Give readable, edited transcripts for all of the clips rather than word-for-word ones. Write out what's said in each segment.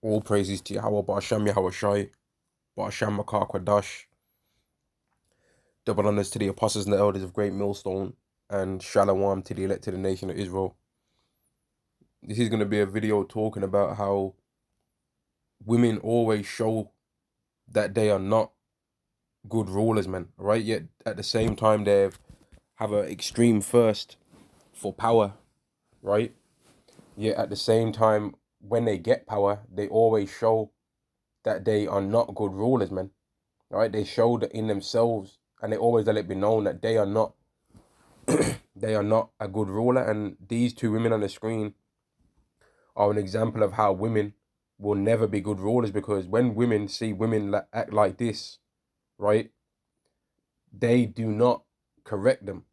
All praises to Yahweh, Ba'asham Yahweh Shai, Ba'asham Makar Kwadash. Double honors to the apostles and the elders of Great Millstone, and Shalom to the elected nation of Israel. This is going to be a video talking about how women always show that they are not good rulers, man, right? Yet at the same time, they have an extreme thirst for power, right? Yet at the same time, when they get power, they always show that they are not good rulers, man. Right? They show that in themselves, and they always let it be known that they are not they are not a good ruler. And these two women on the screen are an example of how women will never be good rulers, because when women see women act like this, right, they do not correct them,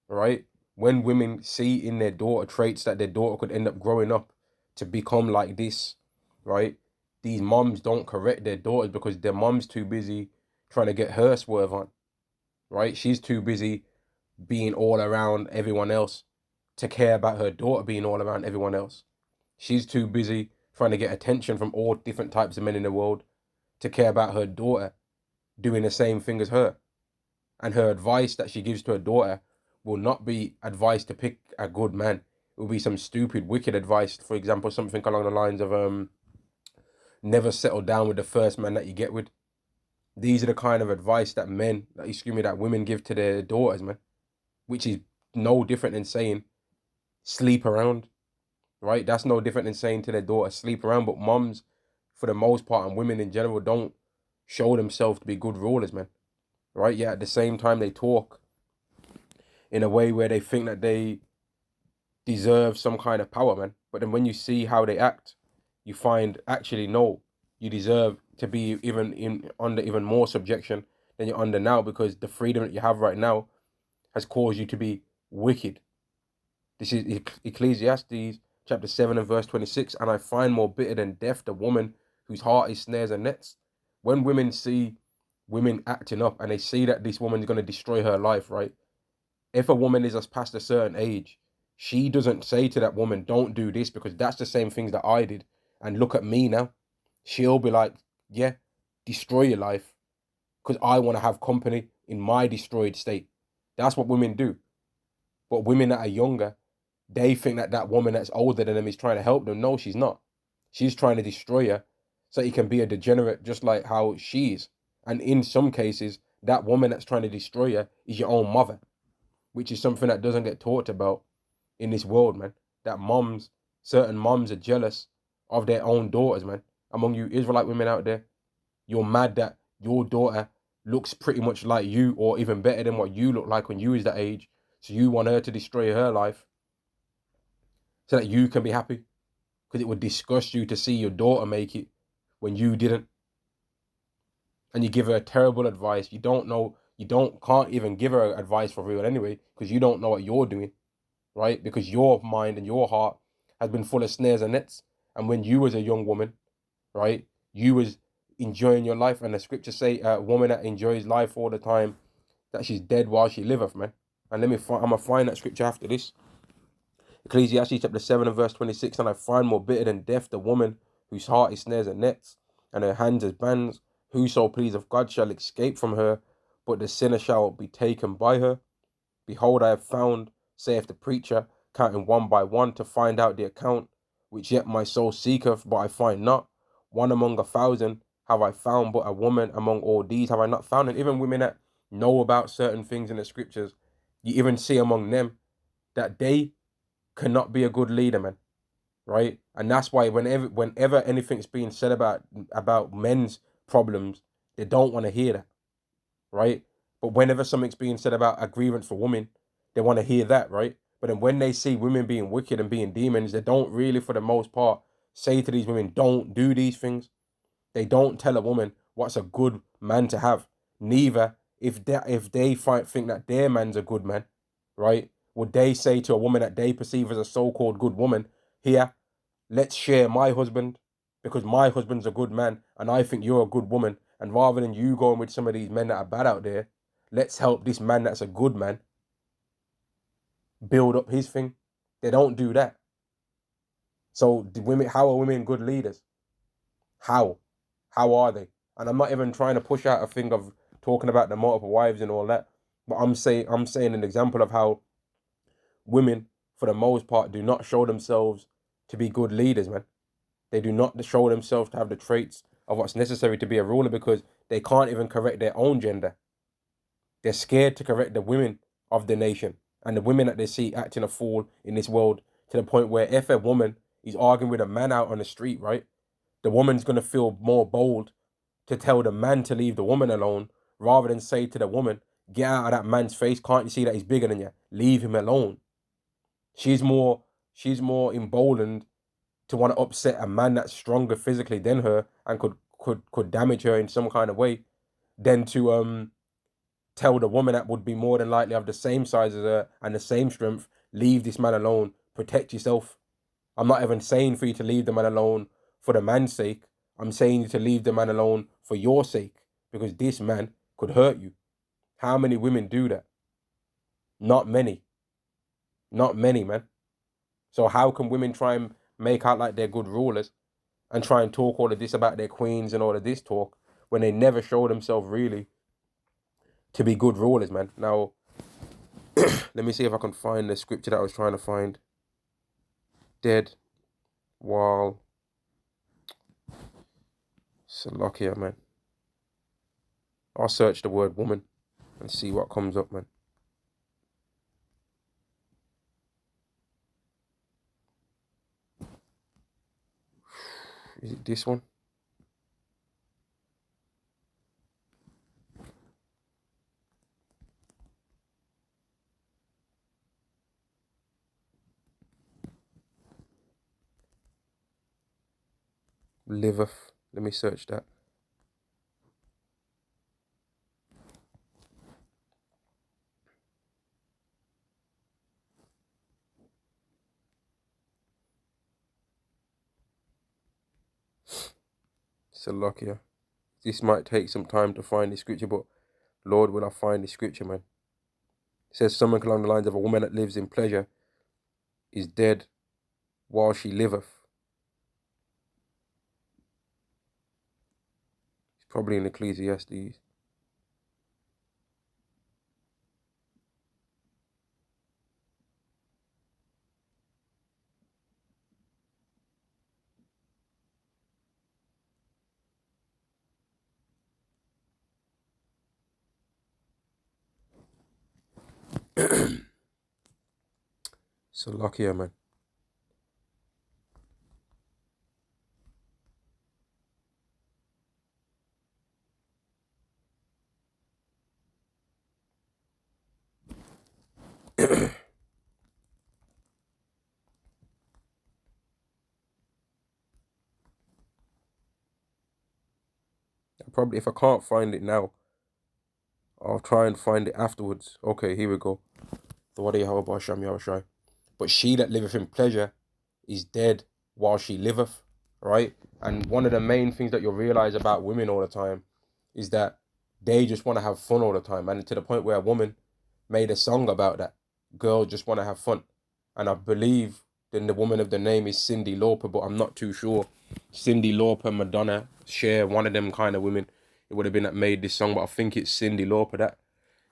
right? When women see in their daughter traits that their daughter could end up growing up to become like this, right? These moms don't correct their daughters because their mom's too busy trying to get her swerve on, right? She's too busy being all around everyone else to care about her daughter being all around everyone else. She's too busy trying to get attention from all different types of men in the world to care about her daughter doing the same thing as her. And her advice that she gives to her daughter will not be advice to pick a good man. It will be some stupid, wicked advice. For example, something along the lines of never settle down with the first man that you get with. These are the kind of advice that that women give to their daughters, man. Which is no different than saying sleep around, right? That's no different than saying to their daughter sleep around. But moms, for the most part, and women in general, don't show themselves to be good rulers, man. Right? Yeah. At the same time, they talk in a way where they think that they deserve some kind of power, man. But then when you see how they act, you find actually no, you deserve to be under even more subjection than you're under now, because the freedom that you have right now has caused you to be wicked. This is Ecclesiastes chapter 7 and verse 26. And I find more bitter than death the woman whose heart is snares and nets. When women see women acting up and they see that this woman is going to destroy her life, right? If a woman is past a certain age, she doesn't say to that woman, don't do this because that's the same things that I did. And look at me now. She'll be like, yeah, destroy your life because I want to have company in my destroyed state. That's what women do. But women that are younger, they think that that woman that's older than them is trying to help them. No, she's not. She's trying to destroy her so he can be a degenerate just like how she is. And in some cases, that woman that's trying to destroy her is your own mother, which is something that doesn't get talked about in this world, man. That certain moms are jealous of their own daughters, man. Among you Israelite women out there, you're mad that your daughter looks pretty much like you or even better than what you look like when you was that age. So you want her to destroy her life so that you can be happy, because it would disgust you to see your daughter make it when you didn't. And you give her terrible advice. Can't even give her advice for real anyway, because you don't know what you're doing, right? Because your mind and your heart has been full of snares and nets. And when you was a young woman, right, you was enjoying your life. And the scriptures say a woman that enjoys life all the time, that she's dead while she liveth, man. And I'm gonna find that scripture after this. Ecclesiastes chapter 7 and verse 26. And I find more bitter than death the woman whose heart is snares and nets, and her hands as bands. Whoso please of God shall escape from her, but the sinner shall be taken by her. Behold, I have found, saith the preacher, counting one by one to find out the account, which yet my soul seeketh, but I find not. One among 1,000 have I found, but a woman among all these have I not found. And even women that know about certain things in the scriptures, you even see among them that they cannot be a good leader, man. Right? And that's why whenever anything's being said about men's problems, they don't want to hear that. Right? But whenever something's being said about a grievance for women, they want to hear that, right? But then when they see women being wicked and being demons, they don't really, for the most part, say to these women, don't do these things. They don't tell a woman what's a good man to have. Neither, if they think that their man's a good man, right, would they say to a woman that they perceive as a so-called good woman, here, let's share my husband because my husband's a good man and I think you're a good woman. And rather than you going with some of these men that are bad out there, let's help this man that's a good man build up his thing. They don't do that. So how are women good leaders? How? How are they? And I'm not even trying to push out a thing of talking about the multiple wives and all that, but I'm saying an example of how women, for the most part, do not show themselves to be good leaders, man. They do not show themselves to have the traits of what's necessary to be a ruler because they can't even correct their own gender. They're scared to correct the women of the nation and the women that they see acting a fool in this world, to the point where if a woman is arguing with a man out on the street, right, the woman's going to feel more bold to tell the man to leave the woman alone rather than say to the woman, get out of that man's face. Can't you see that he's bigger than you? Leave him alone. She's more she's more emboldened to want to upset a man that's stronger physically than her and could damage her in some kind of way than to tell the woman that would be more than likely of the same size as her and the same strength, leave this man alone, protect yourself. I'm not even saying for you to leave the man alone for the man's sake. I'm saying you to leave the man alone for your sake, because this man could hurt you. How many women do that? Not many. Not many, man. So how can women try and make out like they're good rulers and try and talk all of this about their queens and all of this talk when they never show themselves really to be good rulers, man? Now, let me see if I can find the scripture that I was trying to find. Dead while Salakia, man. I'll search the word woman and see what comes up, man. Is it this one? Liveth. Let me search that. Salakia. This might take some time to find the scripture, but Lord, will I find the scripture, man? It says something along the lines of a woman that lives in pleasure is dead while she liveth. It's probably in Ecclesiastes. Salakia, man. Probably, if I can't find it now, I'll try and find it afterwards. Okay, here we go. But she that liveth in pleasure is dead while she liveth, right? And one of the main things that you'll realize about women all the time is that they just want to have fun all the time. And to the point where a woman made a song about that. Girls just want to have fun. And I believe then the woman of the name is Cyndi Lauper, but I'm not too sure. Cyndi Lauper, Madonna, Cher, one of them kind of women. It would have been that made this song, but I think it's Cyndi Lauper. That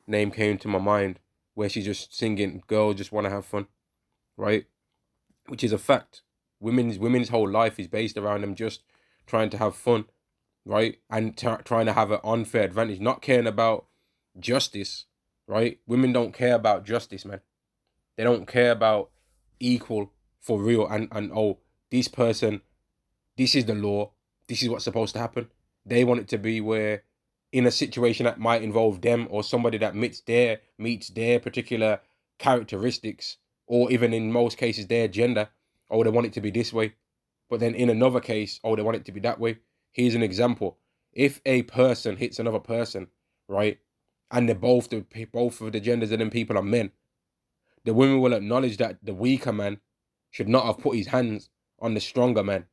name came to my mind, where she's just singing, girls just want to have fun, right? Which is a fact. Women's whole life is based around them just trying to have fun, right? And trying to have an unfair advantage, not caring about justice, right? Women don't care about justice, man. They don't care about equal for real. And oh, this person, this is the law. This is what's supposed to happen. They want it to be where, in a situation that might involve them or somebody that meets their particular characteristics, or even in most cases their gender, oh, they want it to be this way. But then in another case, oh, they want it to be that way. Here's an example. If a person hits another person, right, and both of the genders of them people are men, the women will acknowledge that the weaker man should not have put his hands on the stronger man.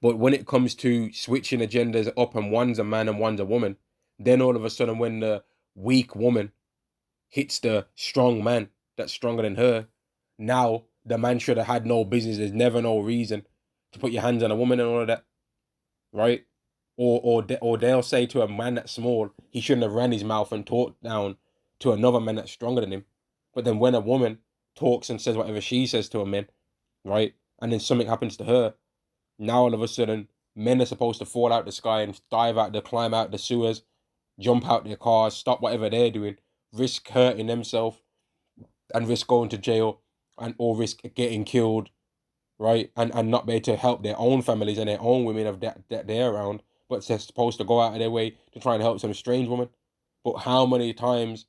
But when it comes to switching agendas up and one's a man and one's a woman, then all of a sudden when the weak woman hits the strong man that's stronger than her, now the man should have had no business. There's never no reason to put your hands on a woman and all of that. right? Or they'll say to a man that's small, he shouldn't have ran his mouth and talked down to another man that's stronger than him. But then when a woman talks and says whatever she says to a man, right, and then something happens to her, now all of a sudden men are supposed to fall out the sky and climb out the sewers, jump out their cars, stop whatever they're doing, risk hurting themselves and risk going to jail and or risk getting killed, right? And not be able to help their own families and their own women of that they're around, but they're supposed to go out of their way to try and help some strange woman. But how many times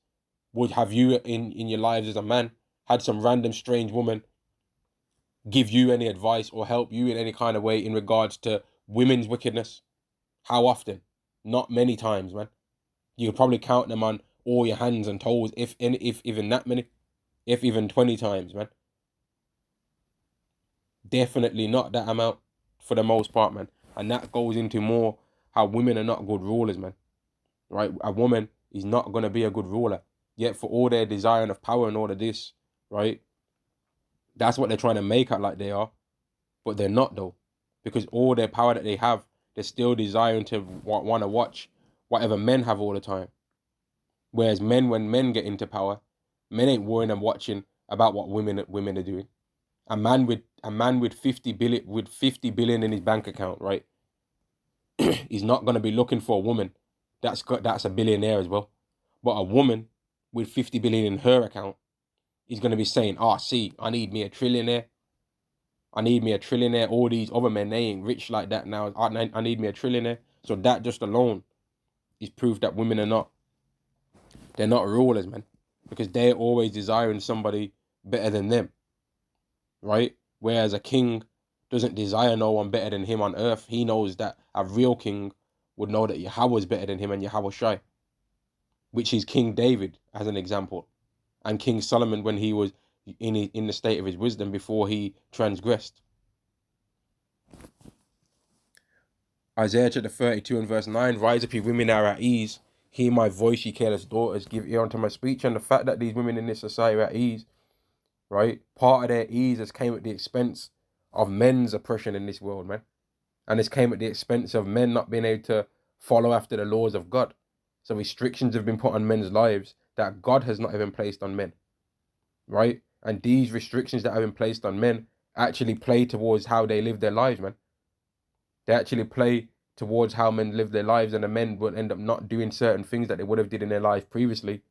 would have you in your lives as a man had some random strange woman give you any advice or help you in any kind of way in regards to women's wickedness? How often? Not many times, man. You could probably count them on all your hands and toes, if even that many, if even 20 times, man. Definitely not that amount for the most part, man. And that goes into more how women are not good rulers, man. Right? A woman is not gonna be a good ruler. Yet for all their desire of power and all of this, right? That's what they're trying to make out like they are, but they're not though, because all their power that they have, they're still desiring to want to watch whatever men have all the time. Whereas men, when men get into power, men ain't worrying and watching about what women are doing. A man with 50 billion in his bank account, right? He's not gonna be looking for a woman that's a billionaire as well. But a woman with 50 billion in her account is gonna be saying, "Ah, see, I need me a trillionaire. I need me a trillionaire. All these other men, they ain't rich like that now. I need me a trillionaire." So that just alone is proof that women they're not rulers, man, because they're always desiring somebody better than them, right? Whereas a king doesn't desire no one better than him on earth. He knows that a real king would know that Yahweh is better than him and Yahweh Shai, which is King David as an example, and King Solomon when he was in the state of his wisdom before he transgressed. Isaiah chapter 32 and verse 9, rise up, ye women are at ease. Hear my voice, ye careless daughters. Give ear unto my speech. And the fact that these women in this society are at ease, right? Part of their ease has came at the expense of men's oppression in this world, man. And this came at the expense of men not being able to follow after the laws of God. So restrictions have been put on men's lives that God has not even placed on men, right? And these restrictions that have been placed on men actually play towards how they live their lives, man. They actually play towards how men live their lives, and the men will end up not doing certain things that they would have did in their life previously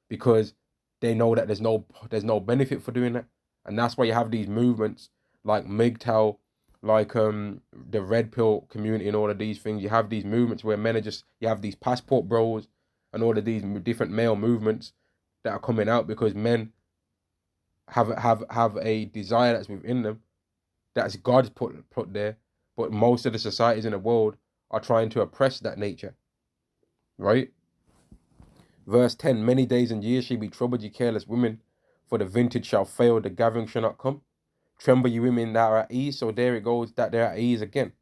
because they know that there's no benefit for doing that. And that's why you have these movements like MGTOW, like the red pill community and all of these things. You have these movements where men are just, you have these passport bros and all of these different male movements that are coming out because men have a desire that's within them, that's God's put there, but most of the societies in the world are trying to oppress that nature, right? Verse 10, many days and years shall be troubled, ye careless women, for the vintage shall fail, the gathering shall not come. Tremble, ye women that are at ease. So there it goes, that they're at ease again.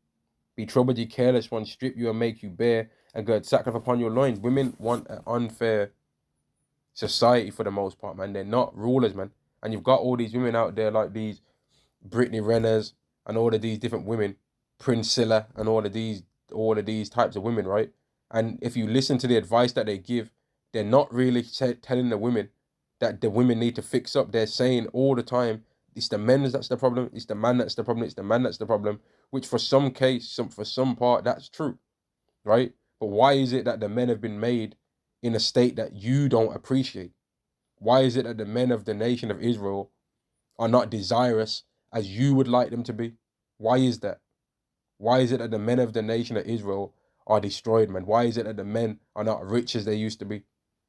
Be troubled, ye careless ones, strip you and make you bare, and gird sackcloth upon your loins. Women want an unfair society for the most part, man. They're not rulers, man. And you've got all these women out there like these Brittany Renners and all of these different women, Priscilla and all of these types of women, right? And if you listen to the advice that they give, they're not really telling the women that the women need to fix up. They're saying all the time, it's the men that's the problem, it's the man that's the problem, it's the man that's the problem, which for some part, that's true, right? But why is it that the men have been made in a state that you don't appreciate? Why is it that the men of the nation of Israel are not desirous as you would like them to be? Why is that? Why is it that the men of the nation of Israel are destroyed, man? Why is it that the men are not rich as they used to be?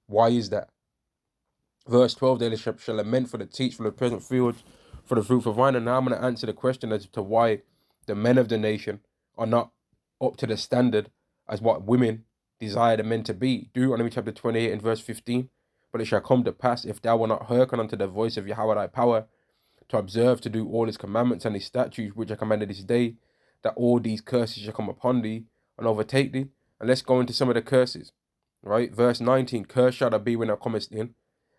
Why is that? Verse 12, they shall lament for the teach, for the present fields, for the fruitful vine. And now I'm going to answer the question as to why the men of the nation are not up to the standard as what women desire the men to be. Deuteronomy chapter 28 and verse 15. But it shall come to pass, if thou wilt not hearken unto the voice of Yahweh thy power, to observe to do all his commandments and his statutes which I commanded this day, that all these curses shall come upon thee and overtake thee. And let's go into some of the curses, right? Verse 19, curse shall thou be when thou comest in,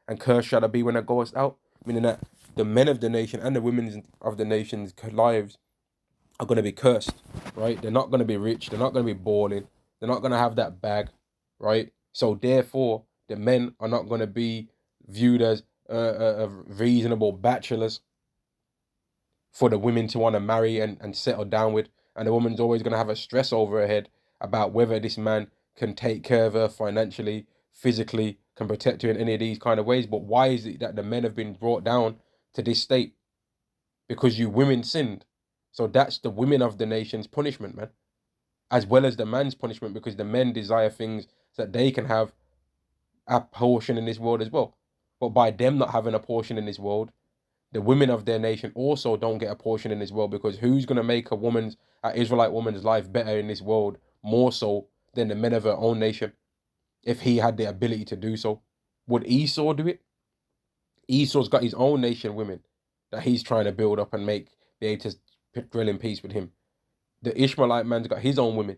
and cursed shall thou be when thou goest out. Meaning that the men of the nation and the women of the nation's lives are going to be cursed, right? They're not going to be rich. They're not going to be balling. They're not going to have that bag, right? So therefore, the men are not going to be viewed as reasonable bachelors for the women to want to marry and settle down with. And the woman's always going to have a stress over her head about whether this man can take care of her financially, physically, can protect her in any of these kind of ways. But why is it that the men have been brought down to this state? Because you women sinned. So that's the women of the nation's punishment, man, as well as the man's punishment, because the men desire things that they can have a portion in this world as well. But by them not having a portion in this world, the women of their nation also don't get a portion in this world, because who's going to make an Israelite woman's life better in this world more so than the men of her own nation if he had the ability to do so? Would Esau do it? Esau's got his own nation women that he's trying to build up and be able to dwell in peace with him. The Ishmaelite man's got his own women.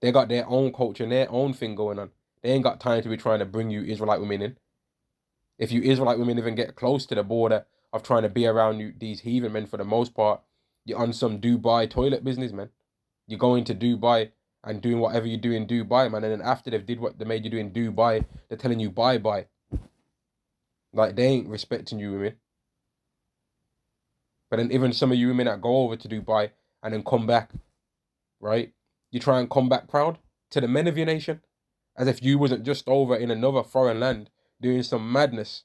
They got their own culture and their own thing going on. They ain't got time to be trying to bring you Israelite women in. If you Israelite women even get close to the border of trying to be around you, these heathen men, for the most part, you're on some Dubai toilet business, man. You're going to Dubai and doing whatever you do in Dubai, man. And then after they've did what they made you do in Dubai, they're telling you bye-bye. Like, they ain't respecting you women. But then even some of you women that go over to Dubai and then come back, right? You try and come back proud to the men of your nation, as if you wasn't just over in another foreign land doing some madness.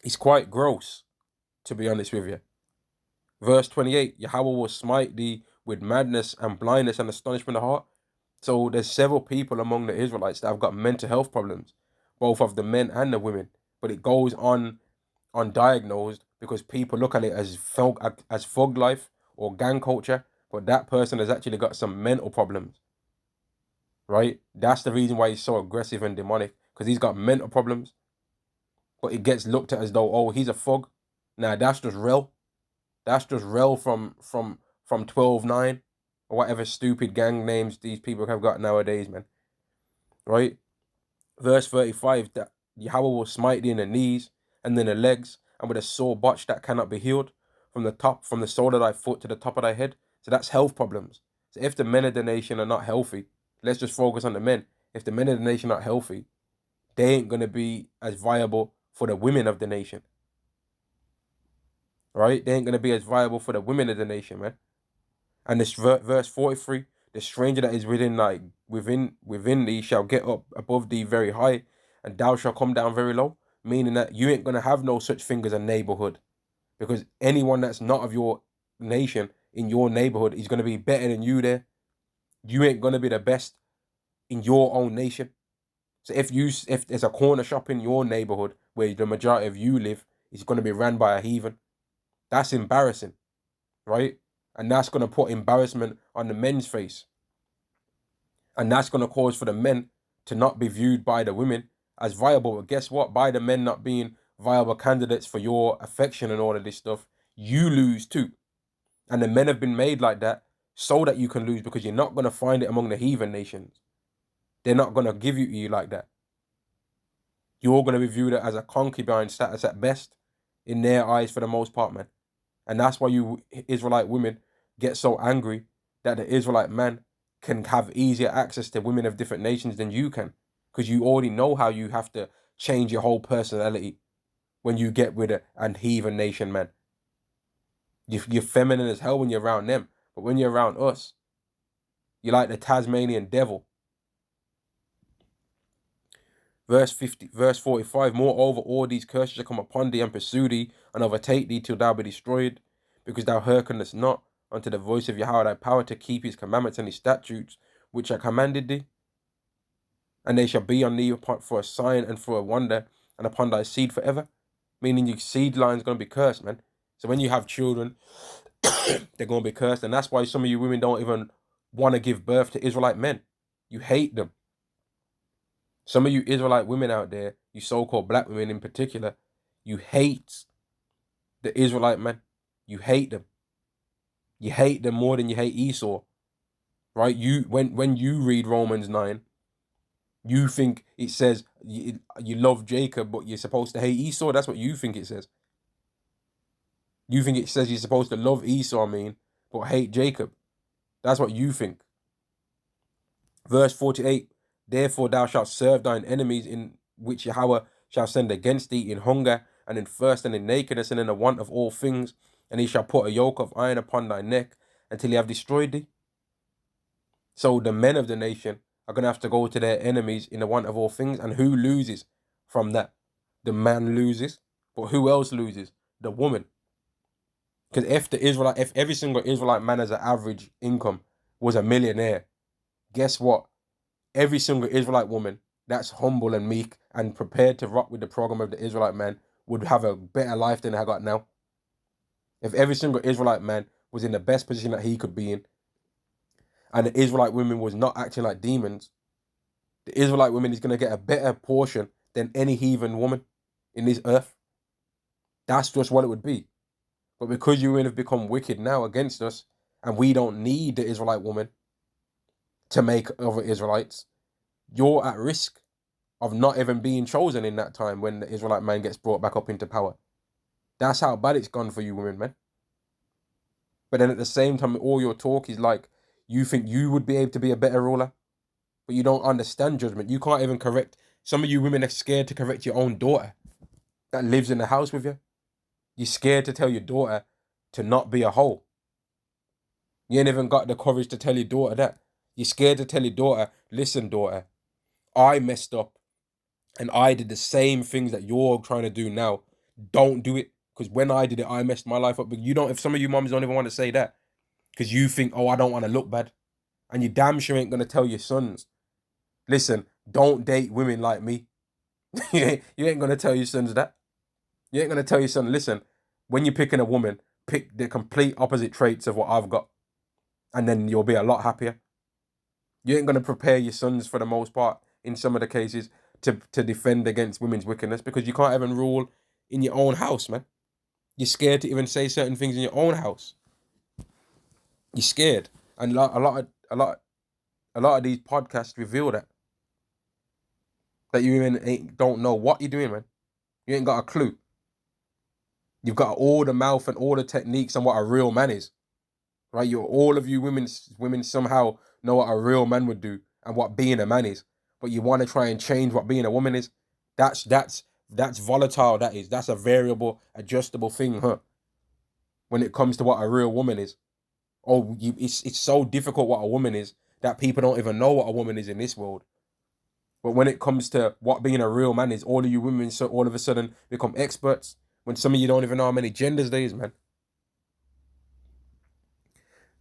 It's quite gross, to be honest with you. Verse 28, Yahweh will smite thee with madness and blindness and astonishment of heart. So there's several people among the Israelites that have got mental health problems, both of the men and the women. But it goes on undiagnosed because people look at it as fog life or gang culture, but that person has actually got some mental problems, right? That's the reason why he's so aggressive and demonic, because he's got mental problems. But it gets looked at as though, oh, he's a fog. Nah, that's just real. That's just real from 12-9 or whatever stupid gang names these people have got nowadays, man. Right? Verse 35, that Yahweh will smite thee in the knees and in the legs, and with a sore botch that cannot be healed, from the sole of thy foot to the top of thy head. So that's health problems. So if the men of the nation are not healthy, let's just focus on the men. If the men of the nation are not healthy, they ain't going to be as viable for the women of the nation. Right? They ain't going to be as viable for the women of the nation, man. And this verse 43, the stranger that is within thee shall get up above thee very high, and thou shalt come down very low. Meaning that you ain't going to have no such thing as a neighborhood, because anyone that's not of your nation in your neighborhood is going to be better than you there. You ain't going to be the best in your own nation. So if there's a corner shop in your neighborhood where the majority of you live, it's going to be ran by a heathen. That's embarrassing, right? And that's going to put embarrassment on the men's face. And that's going to cause for the men to not be viewed by the women as viable. But guess what? By the men not being viable candidates for your affection and all of this stuff, you lose too. And the men have been made like that so that you can lose, because you're not going to find it among the heathen nations. They're not going to give you like that. You're going to be viewed as a concubine status at best in their eyes for the most part, man. And that's why you Israelite women get so angry that the Israelite man can have easier access to women of different nations than you can, because you already know how you have to change your whole personality when you get with a heathen nation, man. You're feminine as hell when you're around them, but when you're around us, you're like the Tasmanian devil. Verse 45, moreover, all these curses shall come upon thee and pursue thee and overtake thee till thou be destroyed, because thou hearkenest not unto the voice of Yahweh thy power to keep his commandments and his statutes, which I commanded thee. And they shall be on thee for a sign and for a wonder, and upon thy seed forever. Meaning your seed line is going to be cursed, man. So when you have children, they're going to be cursed. And that's why some of you women don't even want to give birth to Israelite men. You hate them. Some of you Israelite women out there, you so-called black women in particular, you hate the Israelite men. You hate them. You hate them more than you hate Esau, right? When you read Romans 9, you think it says you love Jacob, but you're supposed to hate Esau. That's what you think it says. You think it says you're supposed to love Esau, but hate Jacob. That's what you think. Verse 48, therefore thou shalt serve thine enemies, in which Yahweh shall send against thee in hunger, and in thirst, and in nakedness, and in the want of all things, and he shall put a yoke of iron upon thy neck until he have destroyed thee. So the men of the nation are going to have to go to their enemies in the want of all things. And who loses from that? The man loses. But who else loses? The woman. Because if every single Israelite man as an average income was a millionaire, guess what? Every single Israelite woman that's humble and meek and prepared to rock with the program of the Israelite man would have a better life than I got now. If every single Israelite man was in the best position that he could be in, and the Israelite women was not acting like demons, the Israelite woman is going to get a better portion than any heathen woman in this earth. That's just what it would be. But because you have become wicked now against us, and we don't need the Israelite woman to make other Israelites, you're at risk of not even being chosen in that time when the Israelite man gets brought back up into power. That's how bad it's gone for you women, man. But then at the same time, all your talk is like, you think you would be able to be a better ruler, but you don't understand judgment. You can't even correct. Some of you women are scared to correct your own daughter that lives in the house with you. You're scared to tell your daughter to not be a hoe. You ain't even got the courage to tell your daughter that. You're scared to tell your daughter, listen, daughter, I messed up and I did the same things that you're trying to do now. Don't do it. Because when I did it, I messed my life up. But you don't, if some of you moms don't even want to say that, because you think, oh, I don't want to look bad. And you damn sure ain't going to tell your sons, listen, don't date women like me. You ain't going to tell your sons that. You ain't going to tell your son, listen, when you're picking a woman, pick the complete opposite traits of what I've got. And then you'll be a lot happier. You ain't going to prepare your sons, for the most part, in some of the cases, to defend against women's wickedness, because you can't even rule in your own house, man. You're scared to even say certain things in your own house. You're scared. And a lot of these podcasts reveal that you even don't know what you're doing, man. You ain't got a clue. You've got all the mouth and all the techniques on what a real man is, right? All of you women somehow know what a real man would do and what being a man is, but you want to try and change what being a woman is. That's volatile. That's a variable, adjustable thing, huh? When it comes to what a real woman is, it's so difficult what a woman is that people don't even know what a woman is in this world. But when it comes to what being a real man is, all of you women so all of a sudden become experts, when some of you don't even know how many genders there is, man.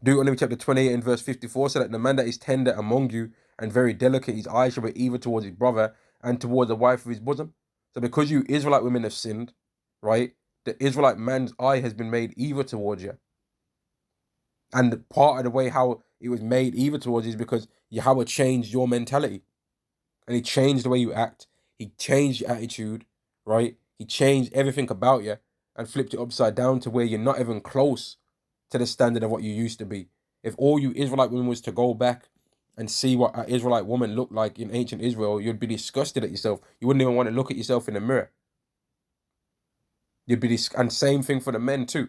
Deuteronomy chapter 28 and verse 54 said that the man that is tender among you and very delicate, his eyes shall be evil towards his brother and towards the wife of his bosom. So because you Israelite women have sinned, right, the Israelite man's eye has been made evil towards you. And part of the way how it was made evil towards you is because Yahweh changed your mentality. And he changed the way you act. He changed your attitude, right? He changed everything about you and flipped it upside down to where you're not even close to the standard of what you used to be. If all you Israelite women was to go back and see what an Israelite woman looked like in ancient Israel, you'd be disgusted at yourself. You wouldn't even want to look at yourself in the mirror. And same thing for the men too.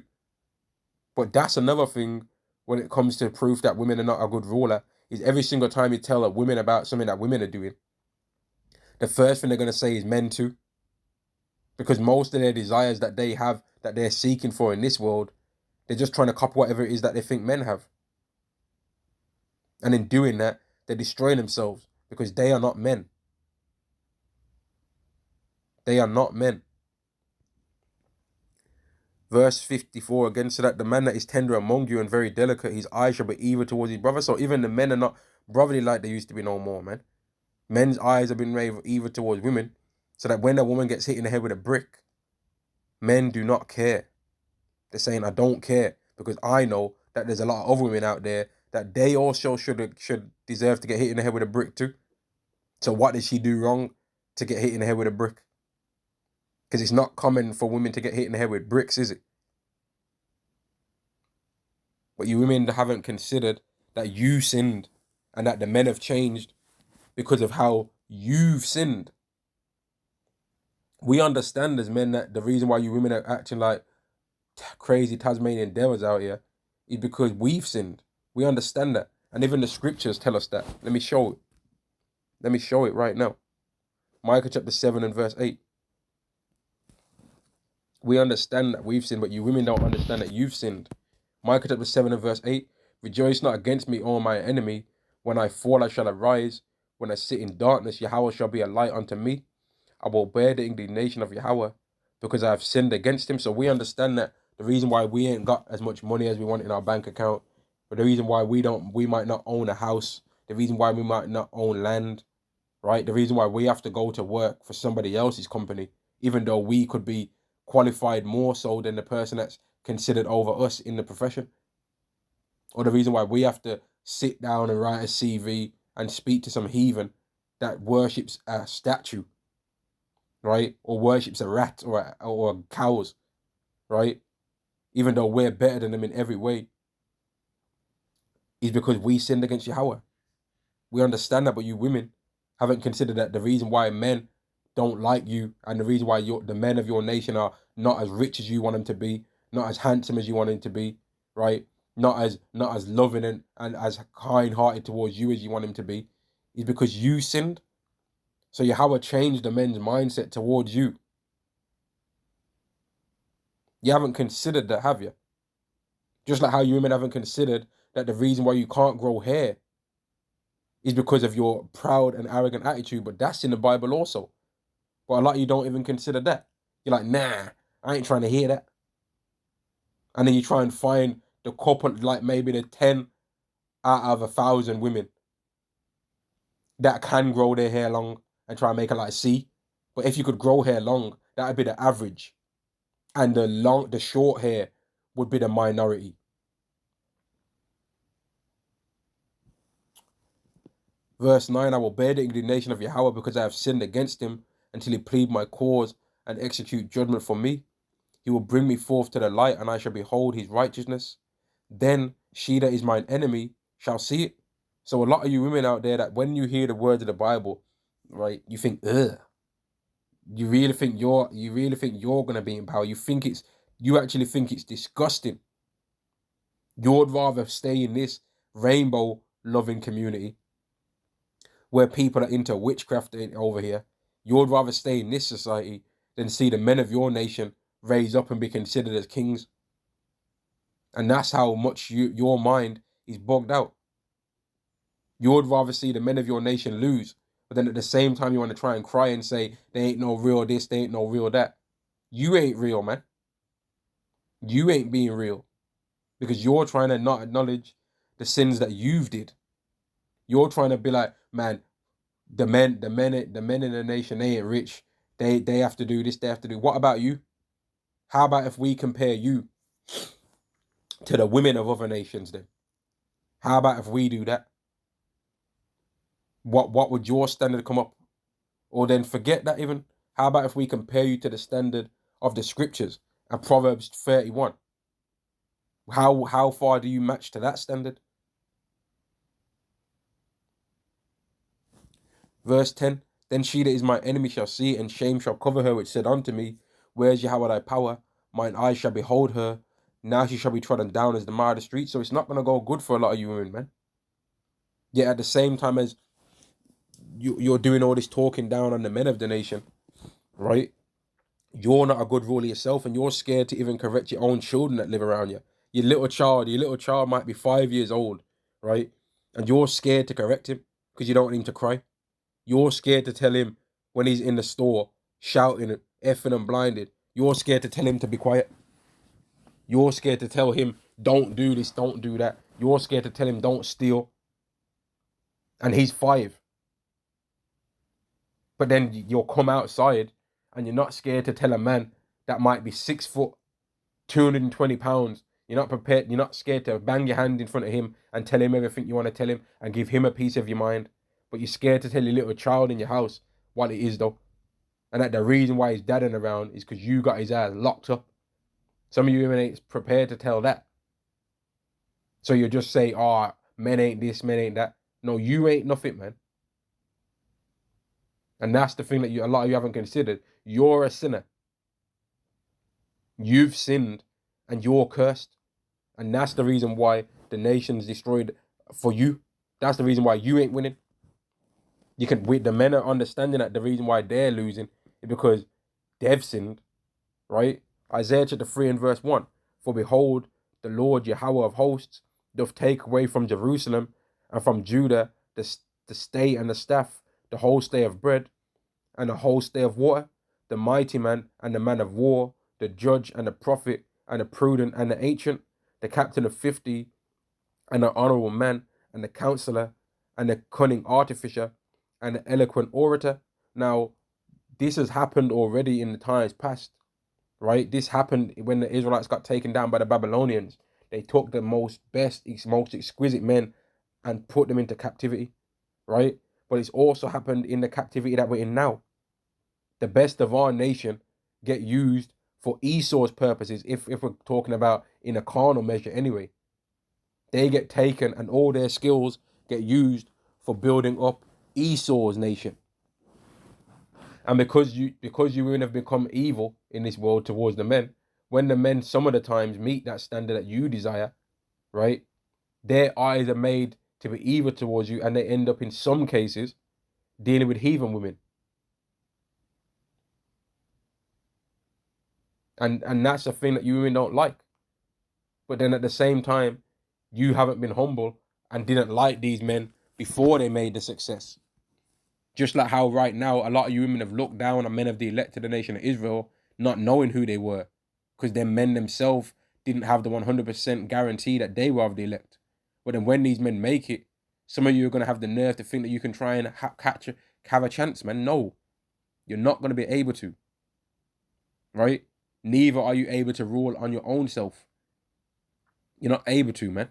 But that's another thing when it comes to proof that women are not a good ruler, is every single time you tell a women about something that women are doing, the first thing they're going to say is men too. Because most of their desires that they have, that they're seeking for in this world, they're just trying to copy whatever it is that they think men have. And in doing that, they're destroying themselves because they are not men. They are not men. Verse 54 again, so that the man that is tender among you and very delicate, his eyes shall be evil towards his brother. So even the men are not brotherly like they used to be no more, man. Men's eyes have been made evil towards women, so that when a woman gets hit in the head with a brick, men do not care. They're saying, I don't care, because I know that there's a lot of other women out there that they also should deserve to get hit in the head with a brick too. So what did she do wrong to get hit in the head with a brick? Because it's not common for women to get hit in the head with bricks, is it? But you women haven't considered that you sinned and that the men have changed because of how you've sinned. We understand as men that the reason why you women are acting like crazy Tasmanian devils out here is because we've sinned. We understand that. And even the scriptures tell us that. Let me show it. Let me show it right now. Micah chapter 7 and verse 8. We understand that we've sinned, but you women don't understand that you've sinned. Micah chapter 7 and verse 8. Rejoice not against me, O my enemy. When I fall, I shall arise. When I sit in darkness, Yahweh shall be a light unto me. I will bear the indignation of Yahweh because I have sinned against him. So we understand that the reason why we ain't got as much money as we want in our bank account, but the reason why we might not own a house, the reason why we might not own land, right? The reason why we have to go to work for somebody else's company, even though we could be qualified more so than the person that's considered over us in the profession. Or the reason why we have to sit down and write a CV and speak to some heathen that worships a statue, right? Or worships a rat or cows, right? Even though we're better than them in every way, is because we sinned against Yahweh. We understand that, but you women haven't considered that the reason why men don't like you and the reason why the men of your nation are not as rich as you want them to be, not as handsome as you want them to be, right? Not as loving and as kind-hearted towards you as you want him to be, is because you sinned. So Yahweh changed the men's mindset towards you. You haven't considered that, have you? Just like how you women haven't considered that the reason why you can't grow hair is because of your proud and arrogant attitude, but that's in the Bible also. But a lot of you don't even consider that. You're like, nah, I ain't trying to hear that. And then you try and find the couple, like maybe the 10 out of 1,000 women that can grow their hair long and try and make it like C. But if you could grow hair long, that would be the average. And the short hair would be the minority. Verse 9, I will bear the indignation of Yahweh because I have sinned against him until he plead my cause and execute judgment for me. He will bring me forth to the light, and I shall behold his righteousness. Then she that is mine enemy shall see it. So a lot of you women out there that when you hear the words of the Bible, right, you think, ugh. You really think you're gonna be in power. You actually think it's disgusting. You'd rather stay in this rainbow loving community where people are into witchcraft over here. You'd rather stay in this society than see the men of your nation raise up and be considered as kings. And that's how much your mind is bogged out. You would rather see the men of your nation lose, but then at the same time you want to try and cry and say, they ain't no real this, they ain't no real that. You ain't real, man. You ain't being real. Because you're trying to not acknowledge the sins that you've did. You're trying to be like, man, the men in the nation, they ain't rich. They have to do this, they have to do. What about you? How about if we compare you to the women of other nations then? How about if we do that? What would your standard come up? Or then forget that even. How about if we compare you to the standard of the scriptures and Proverbs 31? How far do you match to that standard? Verse 10, then she that is my enemy shall see it, and shame shall cover her, which said unto me, where is Yahweh thy power? Mine eyes shall behold her. Now she shall be trodden down as the mire of the street. So it's not going to go good for a lot of you women, man. Yet at the same time as you're doing all this talking down on the men of the nation, right? You're not a good ruler yourself, and you're scared to even correct your own children that live around you. Your little child might be 5 years old, right? And you're scared to correct him because you don't want him to cry. You're scared to tell him when he's in the store shouting, effing and blinded. You're scared to tell him to be quiet. You're scared to tell him, don't do this, don't do that. You're scared to tell him, don't steal. And he's 5. But then you'll come outside and you're not scared to tell a man that might be 6 foot, 220 pounds. You're not prepared. You're not scared to bang your hand in front of him and tell him everything you want to tell him and give him a piece of your mind. But you're scared to tell your little child in your house what it is, though. And that the reason why his dad ain't around is because you got his ass locked up. Some of you women ain't prepared to tell that. So you just say, oh, men ain't this, men ain't that. No, you ain't nothing, man. And that's the thing that a lot of you haven't considered. You're a sinner. You've sinned, and you're cursed. And that's the reason why the nation's destroyed for you. That's the reason why you ain't winning. The men are understanding that the reason why they're losing is because they've sinned, right? Isaiah chapter 3 and verse 1. For behold, the Lord Yahweh of hosts doth take away from Jerusalem and from Judah the stay and the staff, the whole stay of bread, and the whole stay of water, the mighty man and the man of war, the judge and the prophet, and the prudent and the ancient, the captain of 50, and the honorable man, and the counselor, and the cunning artificer, and the eloquent orator. Now, this has happened already in the times past, right? This happened when the Israelites got taken down by the Babylonians. They took the most exquisite men and put them into captivity, right? But it's also happened in the captivity that we're in now. The best of our nation get used for Esau's purposes, if we're talking about in a carnal measure anyway. They get taken and all their skills get used for building up Esau's nation. And because you women have become evil in this world towards the men, when the men some of the times meet that standard that you desire, right, their eyes are made to be evil towards you, and they end up in some cases dealing with heathen women. And that's the thing that you women don't like. But then at the same time, you haven't been humble and didn't like these men before they made the success. Just like how right now, a lot of you women have looked down on men of the elect to the nation of Israel, not knowing who they were, because their men themselves didn't have the 100% guarantee that they were of the elect. But then when these men make it, some of you are going to have the nerve to think that you can try and have a chance, man. No, you're not going to be able to, right? Neither are you able to rule on your own self. You're not able to, man.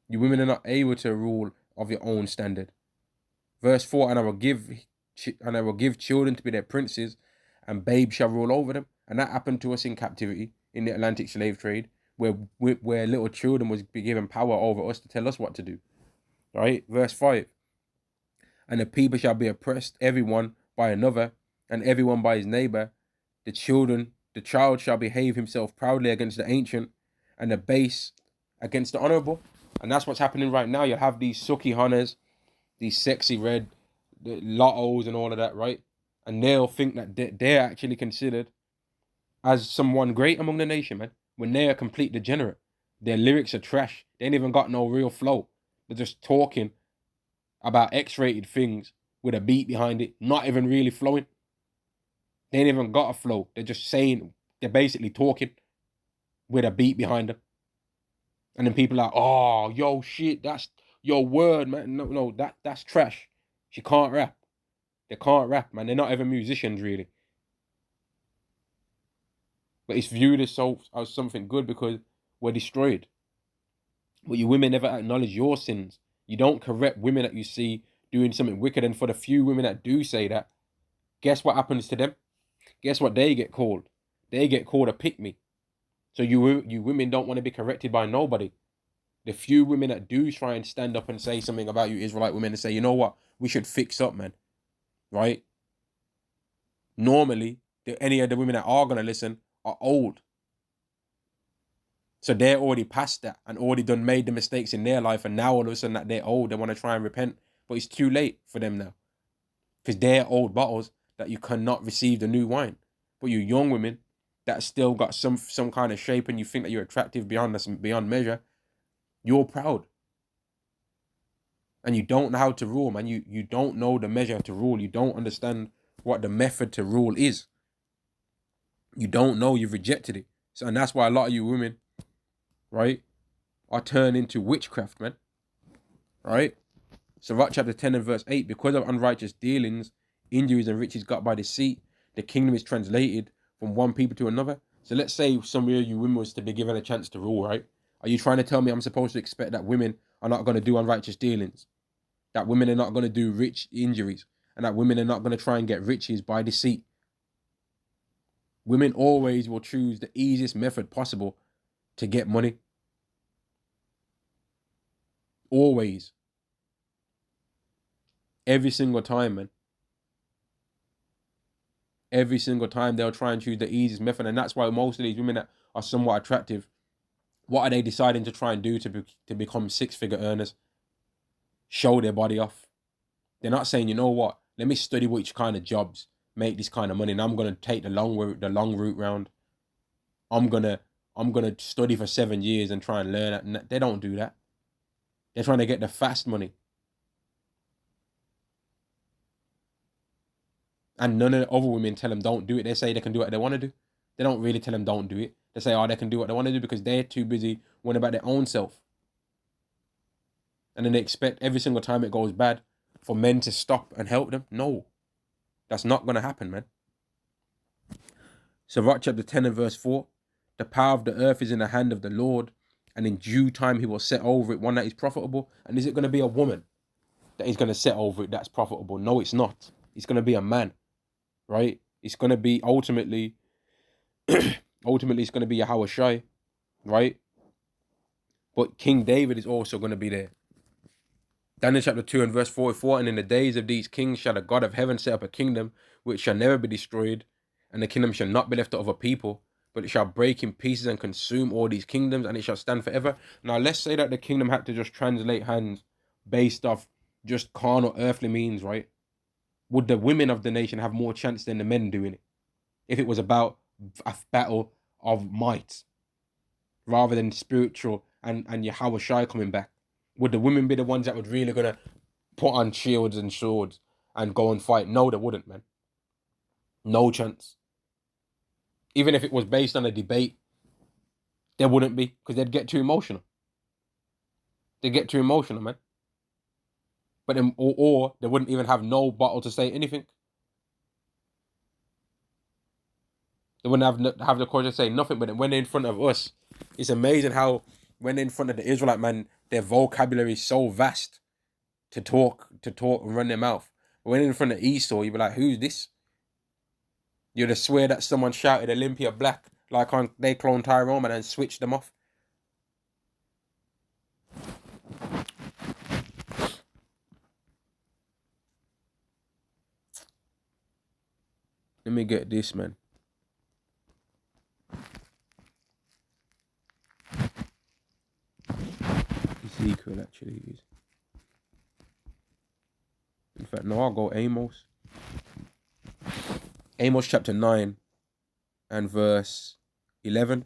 You women are not able to rule of your own standard. Verse 4, and I will give children to be their princes, and babes shall rule over them. And that happened to us in captivity, in the Atlantic slave trade, where little children was be given power over us to tell us what to do. Right? Verse 5, and the people shall be oppressed, everyone by another, and everyone by his neighbor. The child shall behave himself proudly against the ancient, and the base against the honorable. And that's what's happening right now. You have these sucky hunters, these sexy red lottos and all of that, right? And they'll think that they're actually considered as someone great among the nation, man, when they're a complete degenerate. Their lyrics are trash. They ain't even got no real flow. They're just talking about X-rated things with a beat behind it, not even really flowing. They ain't even got a flow. They're basically talking with a beat behind them. And then people are like, oh, yo, shit, that's your word, man. No, that's trash. She can't rap. They can't rap, man. They're not even musicians, really. But it's viewed as something good because we're destroyed. But you women never acknowledge your sins. You don't correct women that you see doing something wicked. And for the few women that do say that, guess what happens to them? Guess what they get called? They get called a pick-me. So you women don't want to be corrected by nobody. The few women that do try and stand up and say something about you Israelite women and say, you know what, we should fix up, man. Right? Normally, any of the women that are going to listen are old. So they're already past that and already made the mistakes in their life. And now all of a sudden that they're old, they want to try and repent. But it's too late for them now. Because they're old bottles that you cannot receive the new wine. But you young women that still got some kind of shape and you think that you're attractive beyond measure, you're proud. And you don't know how to rule, man. You don't know the measure to rule. You don't understand what the method to rule is. You don't know, you've rejected it. So, and that's why a lot of you women, right, are turned into witchcraft, man. Right? So, chapter 10 and verse 8, because of unrighteous dealings, injuries and riches got by deceit, the kingdom is translated from one people to another. So let's say some of you women was to be given a chance to rule, right? Are you trying to tell me I'm supposed to expect that women are not going to do unrighteous dealings? That women are not going to do rich injuries? And that women are not going to try and get riches by deceit? Women always will choose the easiest method possible to get money. Always. Every single time, man. Every single time they'll try and choose the easiest method. And that's why most of these women that are somewhat attractive, what are they deciding to try and do to become six-figure earners? Show their body off. They're not saying, you know what, let me study which kind of jobs make this kind of money, and I'm gonna take the long route round. I'm gonna study for 7 years and try and learn it. And they don't do that. They're trying to get the fast money. And none of the other women tell them don't do it. They say they can do what they want to do. They don't really tell them don't do it. They say, oh, they can do what they want to do because they're too busy worrying about their own self. And then they expect every single time it goes bad for men to stop and help them. No, that's not going to happen, man. Sirach chapter 10 and verse 4. The power of the earth is in the hand of the Lord, and in due time he will set over it one that is profitable. And is it going to be a woman that is going to set over it that's profitable? No, it's not. It's going to be a man, right? It's going to be ultimately it's going to be Yahweh Shai, right? But King David is also going to be there. Daniel chapter 2 and verse 44, and in the days of these kings shall the God of heaven set up a kingdom which shall never be destroyed, and the kingdom shall not be left to other people, but it shall break in pieces and consume all these kingdoms, and it shall stand forever. Now let's say that the kingdom had to just translate hands based off just carnal earthly means, right? Would the women of the nation have more chance than the men doing it? If it was about a battle of might rather than spiritual and Yahweh Shai coming back, would the women be the ones that would really gonna put on shields and swords and go and fight? No, they wouldn't, man. No chance. Even if it was based on a debate, there wouldn't be, because they'd get too emotional. They get too emotional, man. But then, or they wouldn't even have no bottle to say anything. They wouldn't have the courage to say nothing. But then when they're in front of us, it's amazing how when they're in front of the Israelite man, their vocabulary is so vast to talk and run their mouth. But when they're in front of Esau, you'd be like, who's this? You'd have swear that someone shouted Olympia Black like on they cloned Tyrone and then switched them off. Let me get this, man. Ezekiel actually is. In fact, no, I'll go Amos. Amos chapter 9 and verse 11.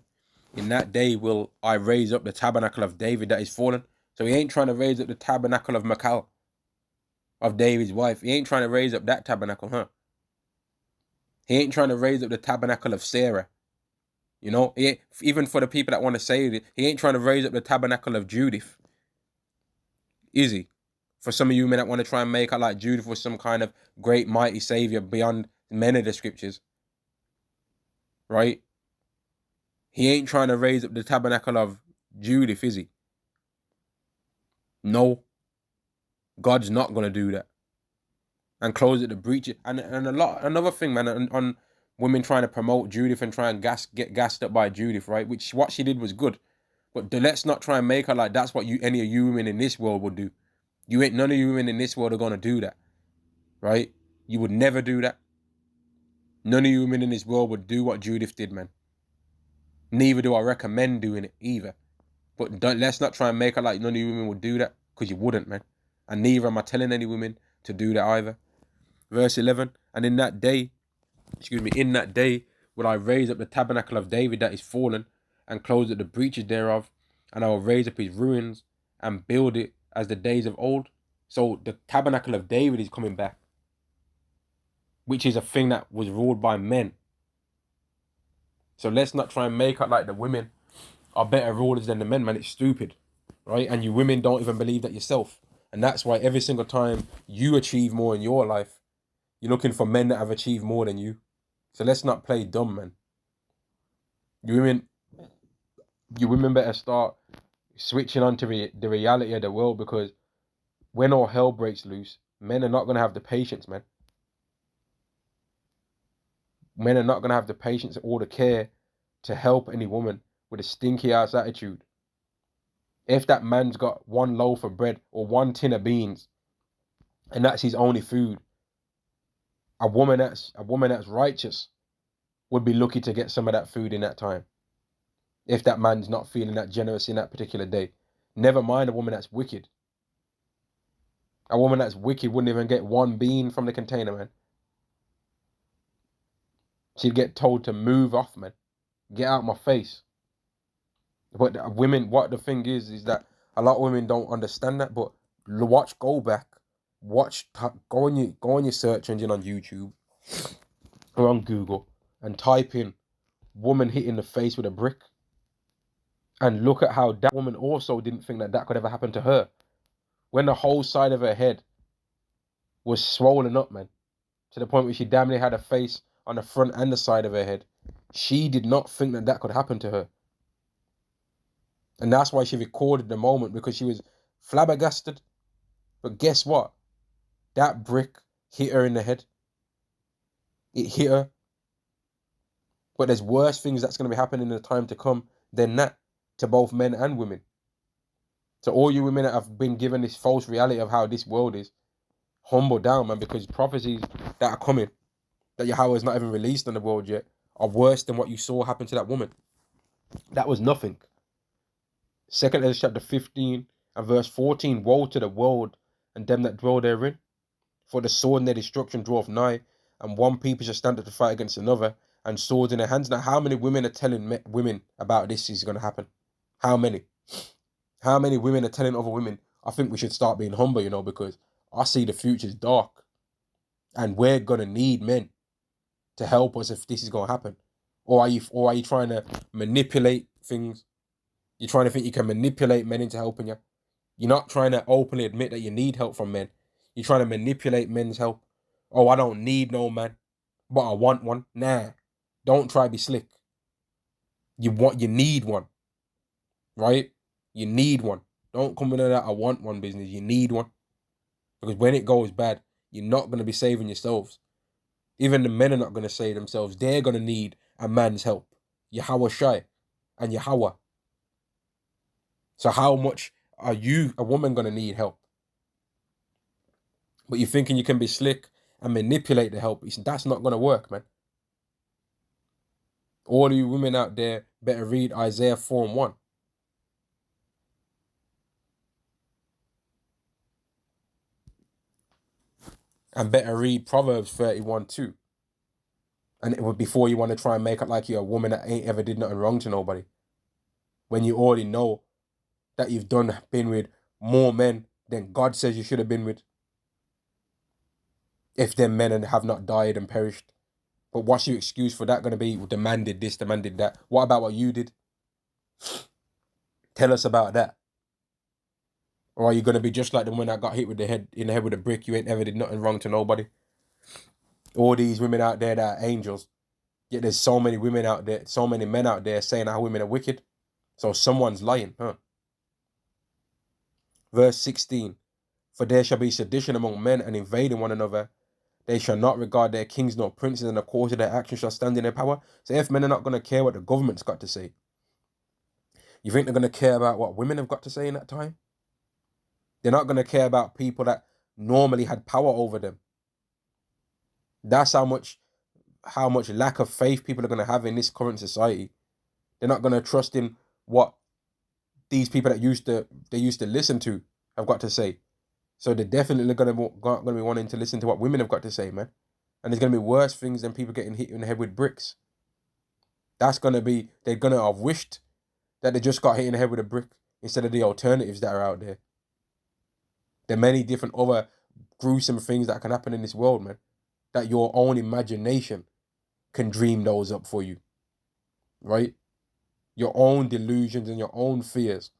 In that day will I raise up the tabernacle of David that is fallen. So he ain't trying to raise up the tabernacle of Michal, of David's wife. He ain't trying to raise up that tabernacle, huh? He ain't trying to raise up the tabernacle of Sarah. You know, even for the people that want to say it, he ain't trying to raise up the tabernacle of Judith. Is he? For some of you men that want to try and make out like Judith was some kind of great mighty savior beyond many of the scriptures. Right? He ain't trying to raise up the tabernacle of Judith, is he? No. God's not going to do that. And close it to breach it. And another thing, man, on women trying to promote Judith and try and get gassed up by Judith, right? Which what she did was good. But let's not try and make her like that's what any of you women in this world would do. None of you women in this world are going to do that. Right? You would never do that. None of you women in this world would do what Judith did, man. Neither do I recommend doing it either. But let's not try and make her like none of you women would do that, because you wouldn't, man. And neither am I telling any women to do that either. Verse 11, and in that day will I raise up the tabernacle of David that is fallen, and close up the breaches thereof, and I will raise up his ruins, and build it as the days of old. So the tabernacle of David is coming back, which is a thing that was ruled by men. So let's not try and make it like the women are better rulers than the men, man. It's stupid, right? And you women don't even believe that yourself. And that's why every single time you achieve more in your life, you're looking for men that have achieved more than you. So let's not play dumb, man. You women better start switching on to the reality of the world, because when all hell breaks loose, men are not going to have the patience, man. Men are not going to have the patience or the care to help any woman with a stinky ass attitude. If that man's got one loaf of bread or one tin of beans and that's his only food, A woman that's righteous would be lucky to get some of that food in that time. If that man's not feeling that generous in that particular day. Never mind a woman that's wicked. A woman that's wicked wouldn't even get one bean from the container, man. She'd get told to move off, man. Get out my face. But women, what the thing is that a lot of women don't understand that. But go back, go on your search engine on YouTube or on Google and type in "woman hit in the face with a brick," and look at how that woman also didn't think that could ever happen to her. When the whole side of her head was swollen up, man, to the point where she damn near had a face on the front and the side of her head, she did not think that could happen to her. And that's why she recorded the moment, because she was flabbergasted. But guess what? That brick hit her in the head. It hit her. But there's worse things that's going to be happening in the time to come than that to both men and women. So all you women that have been given this false reality of how this world is, humble down, man, because prophecies that are coming, that Yahweh has not even released on the world yet, are worse than what you saw happen to that woman. That was nothing. 2 Ezra chapter 15 and verse 14, woe to the world and them that dwell therein. For the sword and their destruction draweth nigh, and one people shall stand up to fight against another, and swords in their hands. Now, how many women are telling women about this is going to happen? How many? How many women are telling other women, I think we should start being humble, because I see the future's dark, and we're going to need men to help us if this is going to happen? Or are you trying to manipulate things? You're trying to think you can manipulate men into helping you. You're not trying to openly admit that you need help from men. You're trying to manipulate men's help. Oh, I don't need no man, but I want one. Nah, don't try to be slick. You need one, right? You need one. Don't come into that I want one business. You need one. Because when it goes bad, you're not going to be saving yourselves. Even the men are not going to save themselves. They're going to need a man's help. Yahweh Shai and Yahweh. So how much are you, a woman, going to need help? But you're thinking you can be slick and manipulate the help. That's not going to work, man. All of you women out there better read Isaiah 4:1. And better read Proverbs 31:2. And it would, before you want to try and make it like you're a woman that ain't ever did nothing wrong to nobody. When you already know that you've been with more men than God says you should have been with. If them men have not died and perished. But what's your excuse for that going to be? Well, the man did this, the man did that. What about what you did? Tell us about that. Or are you going to be just like the one that got hit in the head with a brick? You ain't ever did nothing wrong to nobody. All these women out there that are angels. Yet there's so many women out there, so many men out there saying how women are wicked. So someone's lying, huh? Verse 16. For there shall be sedition among men, and invading one another. They shall not regard their kings nor princes, and the course of their actions shall stand in their power. So if men are not going to care what the government's got to say, you think they're going to care about what women have got to say in that time? They're not going to care about people that normally had power over them. That's how much lack of faith people are going to have in this current society. They're not going to trust in what these people that they used to listen to have got to say. So they're definitely going to be wanting to listen to what women have got to say, man. And there's going to be worse things than people getting hit in the head with bricks. They're going to have wished that they just got hit in the head with a brick instead of the alternatives that are out there. There are many different other gruesome things that can happen in this world, man, that your own imagination can dream those up for you, right? Your own delusions and your own fears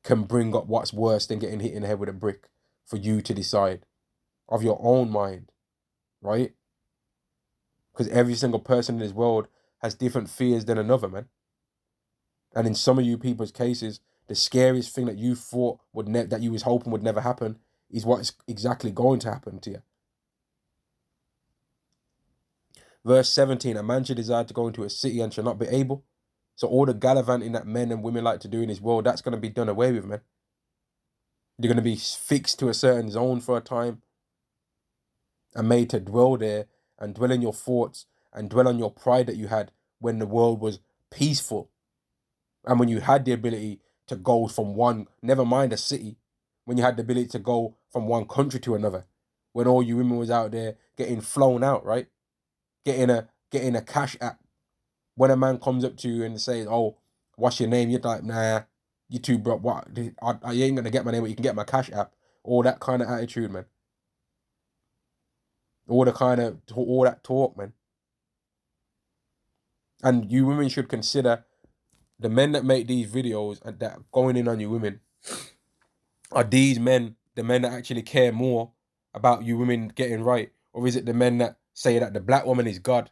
can bring up what's worse than getting hit in the head with a brick for you to decide of your own mind, right? Because every single person in this world has different fears than another, man. And in some of you people's cases, the scariest thing that you thought that you was hoping would never happen is what is exactly going to happen to you. Verse 17, a man should desire to go into a city and shall not be able. So all the gallivanting that men and women like to do in this world, that's going to be done away with, man. They're going to be fixed to a certain zone for a time. and made to dwell there and dwell in your thoughts and dwell on your pride that you had when the world was peaceful. And when you had the ability to go from one, never mind a city, when you had the ability to go from one country to another, when all you women was out there getting flown out, right? Getting a cash app. When a man comes up to you and says, "Oh, what's your name?" You're like, "Nah, you too, bro. What? I ain't gonna get my name, but you can get my cash app." All that kind of attitude, man. All that talk, man. And you women should consider the men that make these videos and that going in on you women. Are these men the men that actually care more about you women getting right, or is it the men that say that the black woman is God,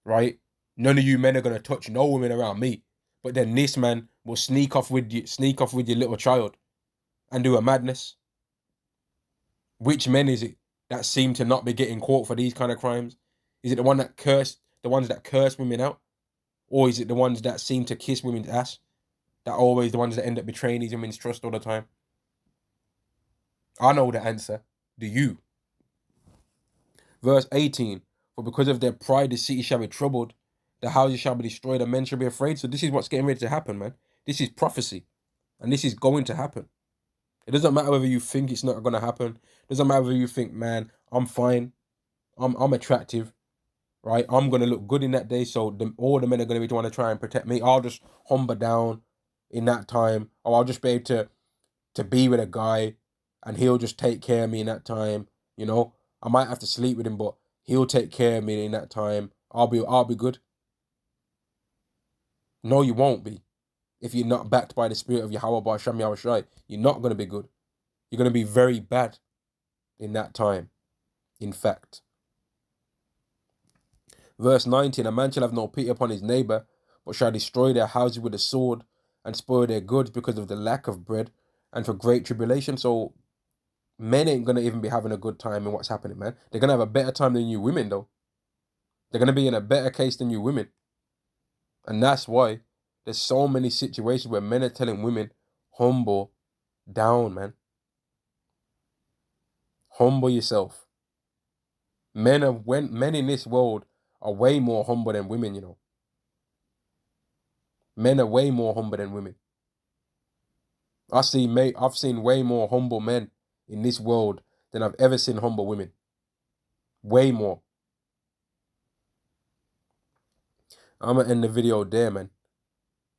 right? None of you men are gonna touch no women around me, but then this man will sneak off with your little child and do a madness. Which men is it that seem to not be getting caught for these kind of crimes? Is it the ones that curse women out, or is it the ones that seem to kiss women's ass? That are always the ones that end up betraying these women's trust all the time. I know the answer. Do you? Verse 18, for because of their pride, the city shall be troubled, the houses shall be destroyed, and men shall be afraid. So this is what's getting ready to happen, man. This is prophecy, and this is going to happen. It doesn't matter whether you think it's not going to happen. It doesn't matter whether you think, man, I'm fine, I'm attractive, right? I'm going to look good in that day, so all the men are going to be trying to try and protect me. I'll just humble down in that time, or I'll just be able to be with a guy, and he'll just take care of me in that time, you know? I might have to sleep with him, but he'll take care of me in that time. I'll be good. No, you won't be. If you're not backed by the spirit of Yahweh Ba'Shem Yahushai, you're not going to be good. You're going to be very bad in that time, in fact. Verse 19, a man shall have no pity upon his neighbor, but shall destroy their houses with a sword and spoil their goods because of the lack of bread and for great tribulation. So men ain't going to even be having a good time in what's happening, man. They're going to have a better time than you women, though. They're going to be in a better case than you women. And that's why there's so many situations where men are telling women, humble down, man. Humble yourself. Men in this world are way more humble than women, you know. Men are way more humble than women. I've seen way more humble men in this world than I've ever seen humble women. Way more. I'm going to end the video there, man.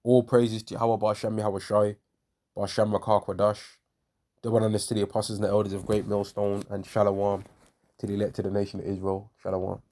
All praises to Yahweh Ba'Shem Yahushai, Ba'Shem Rakah Kwadash. Double honors to the apostles and the elders of Great Millstone, and Shalom to the elect of the nation of Israel. Shalom.